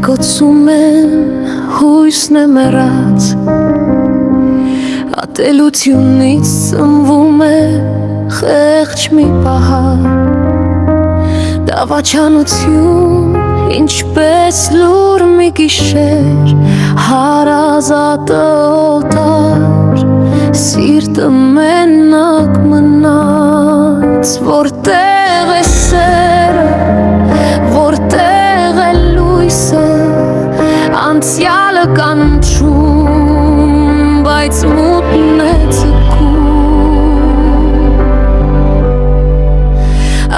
Կոծում եմ հույսն է մեռած, ատելությունից ծնվում է խեղճ մի պահար, դավաճանություն ինչպես լուր մի գիշեր, հարազատը օտար, սիրտը մենակ մնաց, որտեղ է սերը, որտեղ է լույսը, անցյալը կանչում, բայց մութն է ձգում,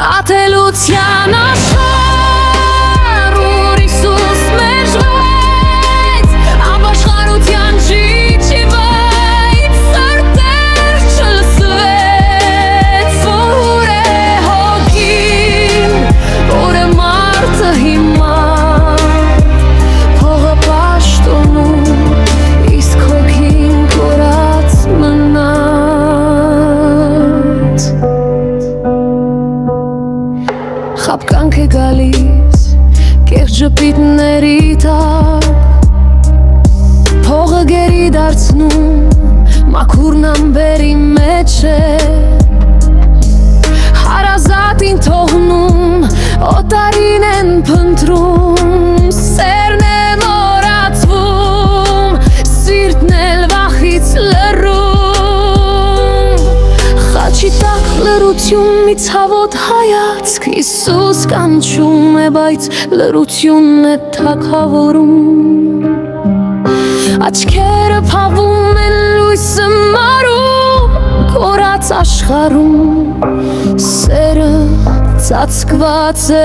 ատելության աշխարհ, ուր Հիսուս մերժվեց, ապաշխարության ճիճիվայց, սրտեր չլսվեց, որ է հոգին, որ է մարդը հիմա, փողը պաշտոնում, իսկ հոգին կորած մնաց։ Խաբկանք է գալիս կեղծ ժպիտների տակ, փողը գերի դարձնում, մաքուրն ամբերի մեջ է, հարազատին թողնում, օտարին են փնտրում, սերն է մոռացվում, սիրտն էլ վախից լռում, խաչի տակ լռություն մի ցավոտ հայացք, Հիսուս կանչում է, բայց լռությունն է թագավորում, աչքերը փավում են լույսը մարում, կորած աշխարհում, սերը ծածկված է